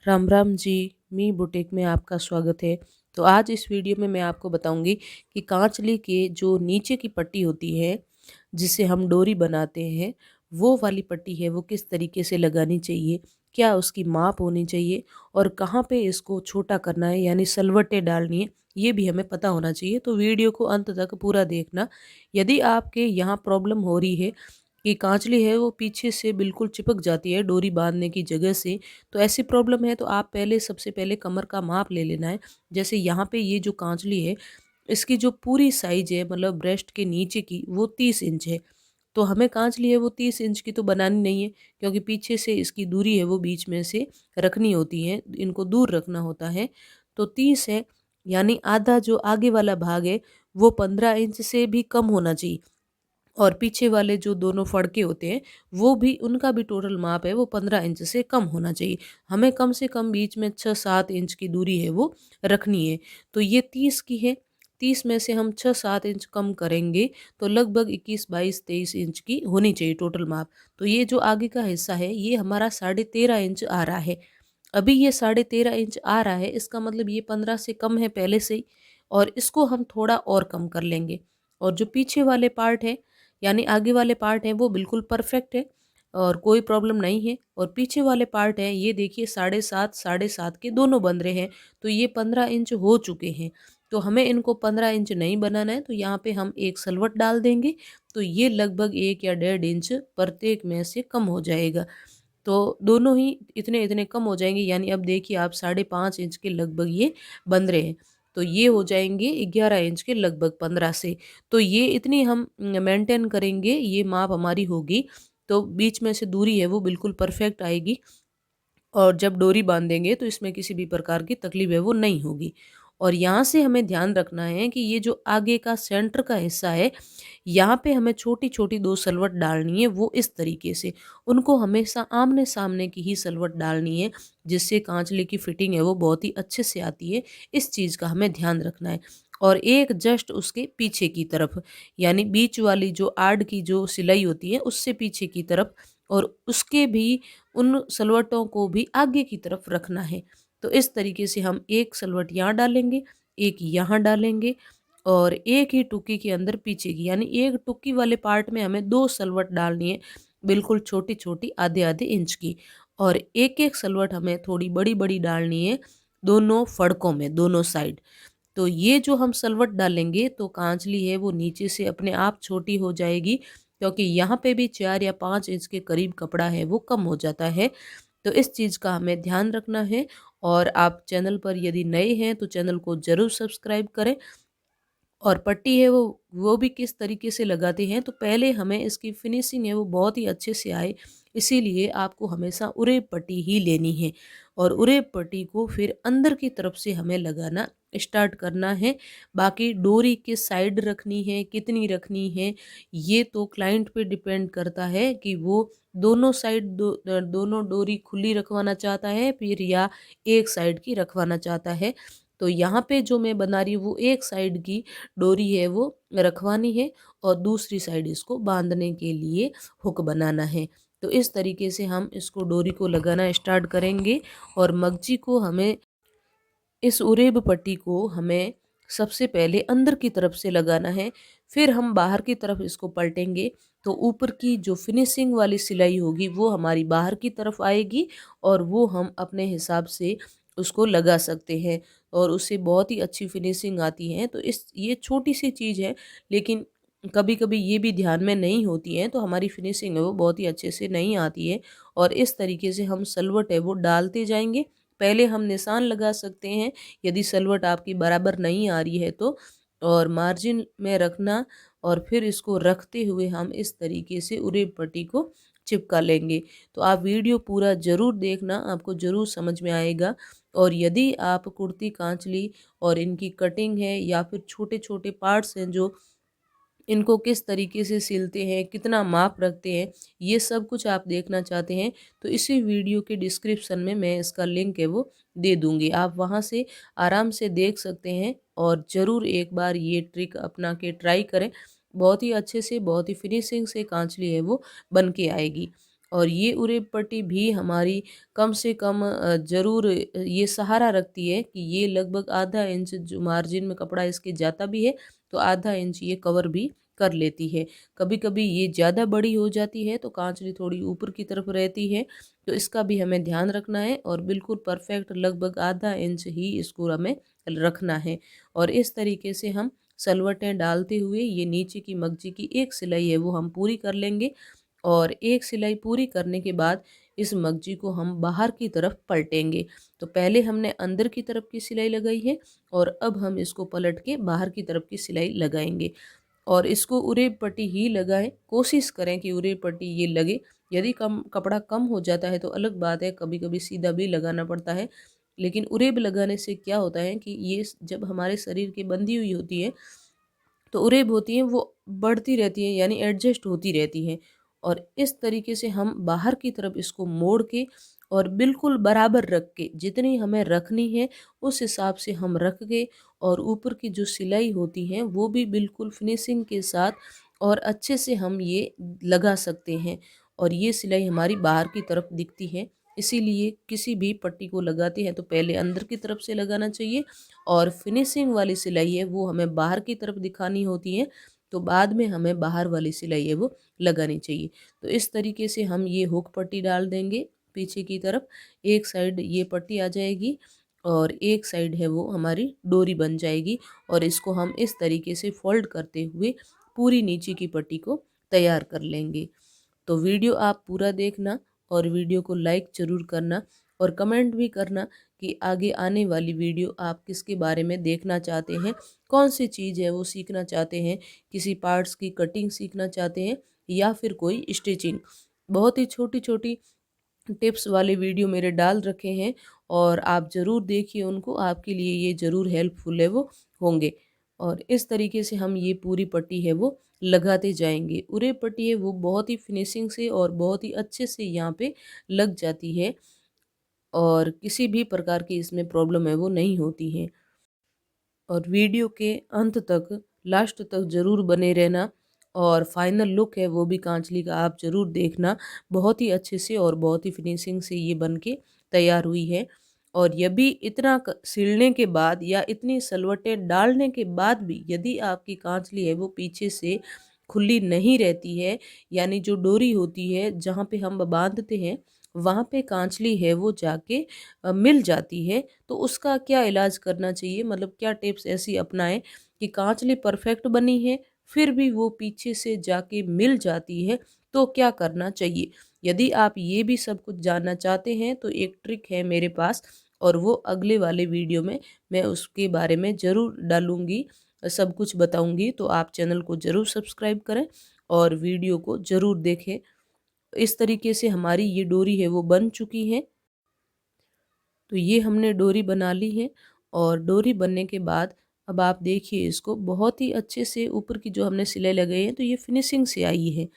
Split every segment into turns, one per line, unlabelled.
राम राम जी। मी boutique में आपका स्वागत है। तो आज इस वीडियो में मैं आपको बताऊंगी कि कांचली के जो नीचे की पट्टी होती है जिसे हम डोरी बनाते हैं, वो वाली पट्टी है वो किस तरीके से लगानी चाहिए, क्या उसकी माप होनी चाहिए और कहाँ पे इसको छोटा करना है यानी सलवटें डालनी है, ये भी हमें पता होना चाहिए। तो वीडियो को अंत तक पूरा देखना। यदि आपके यहाँ प्रॉब्लम हो रही है कि कांचली है वो पीछे से बिल्कुल चिपक जाती है डोरी बांधने की जगह से, तो ऐसी प्रॉब्लम है तो आप सबसे पहले कमर का माप ले लेना है। जैसे यहाँ पे ये जो कांचली है, इसकी जो पूरी साइज है मतलब ब्रेस्ट के नीचे की वो 30 इंच है। तो हमें कांचली है वो 30 इंच की तो बनानी नहीं है, क्योंकि पीछे से इसकी दूरी है वो बीच में से रखनी होती है, इनको दूर रखना होता है। तो 30 है, यानी आधा जो आगे वाला भाग है वो 15 इंच से भी कम होना चाहिए। और पीछे वाले जो दोनों फड़के होते हैं वो भी, उनका भी टोटल माप है वो 15 इंच से कम होना चाहिए। हमें कम से कम बीच में 6-7 इंच की दूरी है वो रखनी है। तो ये 30 की है, 30 में से हम 6-7 इंच कम करेंगे तो लगभग 21-22-23 इंच की होनी चाहिए टोटल माप। तो ये जो आगे का हिस्सा है ये हमारा 13.5 इंच आ रहा है। अभी ये 13.5 इंच आ रहा है, इसका मतलब ये 15 से कम है पहले से ही, और इसको हम थोड़ा और कम कर लेंगे। और जो पीछे वाले पार्ट है यानी आगे वाले पार्ट हैं वो बिल्कुल परफेक्ट है और कोई प्रॉब्लम नहीं है। और पीछे वाले पार्ट हैं ये देखिए 7.5 के दोनों बन रहे हैं, तो ये 15 इंच हो चुके हैं। तो हमें इनको 15 इंच नहीं बनाना है, तो यहाँ पे हम एक सलवट डाल देंगे। तो ये लगभग 1 या 1.5 इंच प्रत्येक में से कम हो जाएगा। तो दोनों ही इतने इतने कम हो जाएंगे, यानी अब देखिए आप 5.5 इंच के लगभग ये बन रहे हैं। तो ये हो जाएंगे 11 इंच के लगभग 15 से। तो ये इतनी हम मेंटेन करेंगे, ये माप हमारी होगी। तो बीच में से दूरी है वो बिल्कुल परफेक्ट आएगी, और जब डोरी बांधेंगे तो इसमें किसी भी प्रकार की तकलीफ है वो नहीं होगी। और यहाँ से हमें ध्यान रखना है कि ये जो आगे का सेंटर का हिस्सा है, यहाँ पे हमें छोटी छोटी 2 सलवट डालनी है वो इस तरीके से। उनको हमेशा आमने सामने की ही सलवट डालनी है, जिससे कांचले की फिटिंग है वो बहुत ही अच्छे से आती है। इस चीज़ का हमें ध्यान रखना है। और एक जस्ट उसके पीछे की तरफ, यानी बीच वाली जो आड़ की जो सिलाई होती है उससे पीछे की तरफ, और उसके भी उन सलवटों को भी आगे की तरफ रखना है। तो इस तरीके से हम एक सलवट यहाँ डालेंगे, एक यहाँ डालेंगे, और एक ही टुक्की के अंदर पीछे की, यानी एक टुक्की वाले पार्ट में हमें 2 सलवट डालनी है, बिल्कुल छोटी छोटी आधे आधे इंच की। और एक एक सलवट हमें थोड़ी बड़ी बड़ी डालनी है दोनों फड़कों में, दोनों साइड। तो ये जो हम सलवट डालेंगे तो कांचली है वो नीचे से अपने आप छोटी हो जाएगी, क्योंकि यहाँ पे भी 4 या 5 इंच के करीब कपड़ा है वो कम हो जाता है। तो इस चीज़ का हमें ध्यान रखना है। और आप चैनल पर यदि नए हैं तो चैनल को ज़रूर सब्सक्राइब करें। और पट्टी है वो भी किस तरीके से लगाते हैं, तो पहले हमें इसकी फिनिशिंग है वो बहुत ही अच्छे से आए, इसीलिए आपको हमेशा उरेब पट्टी ही लेनी है। और उरेब पट्टी को फिर अंदर की तरफ से हमें लगाना स्टार्ट करना है। बाकी डोरी किस साइड रखनी है, कितनी रखनी है, ये तो क्लाइंट पे डिपेंड करता है कि वो दोनों साइड दोनों डोरी खुली रखवाना चाहता है फिर या एक साइड की रखवाना चाहता है। तो यहाँ पे जो मैं बना रही हूँ वो एक साइड की डोरी है वो रखवानी है, और दूसरी साइड इसको बांधने के लिए हुक बनाना है। तो इस तरीके से हम इसको डोरी को लगाना स्टार्ट करेंगे। और मगजी को हमें, इस उरेब पट्टी को हमें सबसे पहले अंदर की तरफ से लगाना है, फिर हम बाहर की तरफ इसको पलटेंगे। तो ऊपर की जो फिनिशिंग वाली सिलाई होगी वो हमारी बाहर की तरफ आएगी, और वो हम अपने हिसाब से उसको लगा सकते हैं, और उससे बहुत ही अच्छी फिनिशिंग आती है। तो इस ये छोटी सी चीज़ है, लेकिन कभी कभी ये भी ध्यान में नहीं होती है तो हमारी फिनिशिंग है वो बहुत ही अच्छे से नहीं आती है। और इस तरीके से हम सलवट है वो डालते जाएंगे। पहले हम निशान लगा सकते हैं यदि सलवट आपकी बराबर नहीं आ रही है तो, और मार्जिन में रखना, और फिर इसको रखते हुए हम इस तरीके से उरेब पट्टी को चिपका लेंगे। तो आप वीडियो पूरा ज़रूर देखना, आपको ज़रूर समझ में आएगा। और यदि आप कुर्ती कांचली और इनकी कटिंग है या फिर छोटे छोटे पार्ट्स हैं जो इनको किस तरीके से सिलते हैं, कितना माप रखते हैं, ये सब कुछ आप देखना चाहते हैं तो इसी वीडियो के डिस्क्रिप्शन में मैं इसका लिंक है वो दे दूँगी। आप वहाँ से आराम से देख सकते हैं, और ज़रूर एक बार ये ट्रिक अपना के ट्राई करें। बहुत ही अच्छे से, बहुत ही फिनिशिंग से कांचली है वो बन के आएगी। और ये उरेब पट्टी भी हमारी कम से कम ज़रूर ये सहारा रखती है कि ये लगभग आधा इंच जो मार्जिन में कपड़ा इसके जाता भी है तो आधा इंच ये कवर भी कर लेती है। कभी कभी ये ज़्यादा बड़ी हो जाती है तो कांचली थोड़ी ऊपर की तरफ रहती है, तो इसका भी हमें ध्यान रखना है और बिल्कुल परफेक्ट लगभग आधा इंच ही इसको हमें रखना है। और इस तरीके से हम सलवटें डालते हुए ये नीचे की मगजी की एक सिलाई है वो हम पूरी कर लेंगे। और एक सिलाई पूरी करने के बाद इस मगजी को हम बाहर की तरफ पलटेंगे। तो पहले हमने अंदर की तरफ की सिलाई लगाई है और अब हम इसको पलट के बाहर की तरफ की सिलाई लगाएंगे। और इसको उरेब पट्टी ही लगाएं, कोशिश करें कि उरेब पट्टी ये लगे। यदि कम कपड़ा कम हो जाता है तो अलग बात है, कभी कभी सीधा भी लगाना पड़ता है। लेकिन उरेब लगाने से क्या होता है कि ये जब हमारे शरीर की बंधी हुई होती है तो उरेब होती हैं वो बढ़ती रहती हैं, यानी एडजस्ट होती रहती हैं। और इस तरीके से हम बाहर की तरफ इसको मोड़ के और बिल्कुल बराबर रख के जितनी हमें रखनी है उस हिसाब से हम रख के और ऊपर की जो सिलाई होती है वो भी बिल्कुल फिनिशिंग के साथ और अच्छे से हम ये लगा सकते हैं। और ये सिलाई हमारी बाहर की तरफ दिखती है, इसीलिए किसी भी पट्टी को लगाते हैं तो पहले अंदर की तरफ से लगाना चाहिए और फिनिशिंग वाली सिलाई है वो हमें बाहर की तरफ दिखानी होती है, तो बाद में हमें बाहर वाली सिलाई है वो लगानी चाहिए। तो इस तरीके से हम ये हुक पट्टी डाल देंगे पीछे की तरफ। एक साइड ये पट्टी आ जाएगी और एक साइड है वो हमारी डोरी बन जाएगी। और इसको हम इस तरीके से फोल्ड करते हुए पूरी नीचे की पट्टी को तैयार कर लेंगे। तो वीडियो आप पूरा देखना और वीडियो को लाइक ज़रूर करना और कमेंट भी करना कि आगे आने वाली वीडियो आप किसके बारे में देखना चाहते हैं, कौन सी चीज़ है वो सीखना चाहते हैं, किसी पार्ट्स की कटिंग सीखना चाहते हैं या फिर कोई स्टिचिंग। बहुत ही छोटी छोटी टिप्स वाले वीडियो मेरे डाल रखे हैं और आप ज़रूर देखिए उनको, आपके लिए ये ज़रूर हेल्पफुल है वो होंगे। और इस तरीके से हम ये पूरी पट्टी है वो लगाते जाएंगे। उरे पट्टी है वो बहुत ही फिनिशिंग से और बहुत ही अच्छे से यहाँ पे लग जाती है और किसी भी प्रकार की इसमें प्रॉब्लम है वो नहीं होती है। और वीडियो के अंत तक लास्ट तक ज़रूर बने रहना और फाइनल लुक है वो भी कांचली का आप ज़रूर देखना। बहुत ही अच्छे से और बहुत ही फिनिशिंग से ये बन के तैयार हुई है। और ये भी इतना सिलने के बाद या इतनी सलवटें डालने के बाद भी यदि आपकी कांचली है वो पीछे से खुली नहीं रहती है, यानी जो डोरी होती है जहाँ पे हम बांधते हैं वहाँ पे कांचली है वो जाके मिल जाती है, तो उसका क्या इलाज करना चाहिए, मतलब क्या टिप्स ऐसी अपनाएं कि कांचली परफेक्ट बनी है फिर भी वो पीछे से जाके मिल जाती है, तो क्या करना चाहिए। यदि आप ये भी सब कुछ जानना चाहते हैं तो एक ट्रिक है मेरे पास और वो अगले वाले वीडियो में मैं उसके बारे में ज़रूर डालूँगी, सब कुछ बताऊँगी। तो आप चैनल को ज़रूर सब्सक्राइब करें और वीडियो को ज़रूर देखें। इस तरीके से हमारी ये डोरी है वो बन चुकी है। तो ये हमने डोरी बना ली है और डोरी बनने के बाद अब आप देखिए इसको बहुत ही अच्छे से ऊपर की जो हमने सिलाई लगाई है तो ये फिनिशिंग से आई है।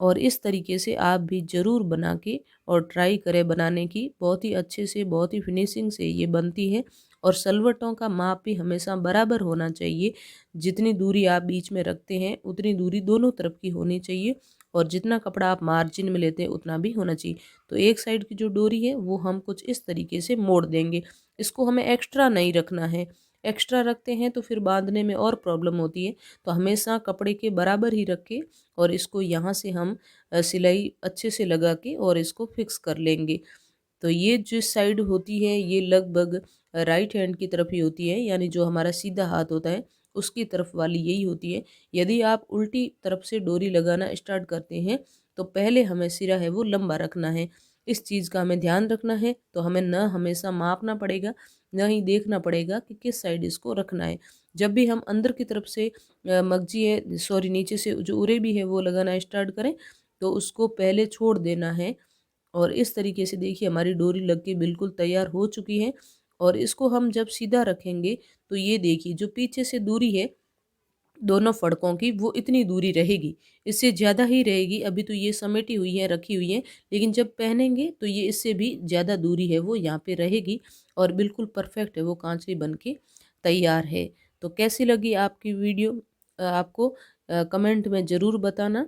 और इस तरीके से आप भी ज़रूर बना के और ट्राई करें बनाने की, बहुत ही अच्छे से बहुत ही फिनिशिंग से ये बनती है। और सलवटों का माप भी हमेशा बराबर होना चाहिए, जितनी दूरी आप बीच में रखते हैं उतनी दूरी दोनों तरफ की होनी चाहिए और जितना कपड़ा आप मार्जिन में लेते हैं उतना भी होना चाहिए। तो एक साइड की जो डोरी है वो हम कुछ इस तरीके से मोड़ देंगे, इसको हमें एक्स्ट्रा नहीं रखना है। एक्स्ट्रा रखते हैं तो फिर बांधने में और प्रॉब्लम होती है, तो हमेशा कपड़े के बराबर ही रख के और इसको यहाँ से हम सिलाई अच्छे से लगा के और इसको फिक्स कर लेंगे। तो ये जिस साइड होती है ये लगभग राइट हैंड की तरफ ही होती है, यानी जो हमारा सीधा हाथ होता है उसकी तरफ वाली यही होती है। यदि आप उल्टी तरफ से डोरी लगाना स्टार्ट करते हैं तो पहले हमें सिरा है वो लंबा रखना है, इस चीज़ का हमें ध्यान रखना है। तो हमें न हमेशा मापना पड़ेगा न ही देखना पड़ेगा कि किस साइड इसको रखना है। जब भी हम अंदर की तरफ से मगजी है सॉरी नीचे से जो उरे भी है वो लगाना स्टार्ट करें तो उसको पहले छोड़ देना है। और इस तरीके से देखिए हमारी डोरी लग के बिल्कुल तैयार हो चुकी है। और इसको हम जब सीधा रखेंगे तो ये देखिए जो पीछे से दूरी है दोनों फड़कों की वो इतनी दूरी रहेगी, इससे ज़्यादा ही रहेगी। अभी तो ये समेटी हुई है रखी हुई है, लेकिन जब पहनेंगे तो ये इससे भी ज़्यादा दूरी है वो यहाँ पे रहेगी और बिल्कुल परफेक्ट है वो कांचली बन के तैयार है। तो कैसी लगी आपकी वीडियो आपको कमेंट में ज़रूर बताना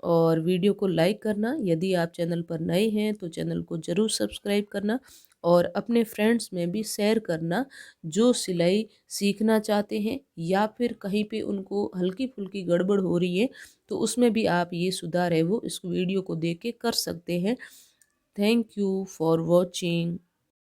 और वीडियो को लाइक करना। यदि आप चैनल पर नए हैं तो चैनल को ज़रूर सब्सक्राइब करना और अपने फ्रेंड्स में भी शेयर करना जो सिलाई सीखना चाहते हैं या फिर कहीं पे उनको हल्की फुल्की गड़बड़ हो रही है तो उसमें भी आप ये सुधार है वो इस वीडियो को देख के कर सकते हैं। Thank you for watching.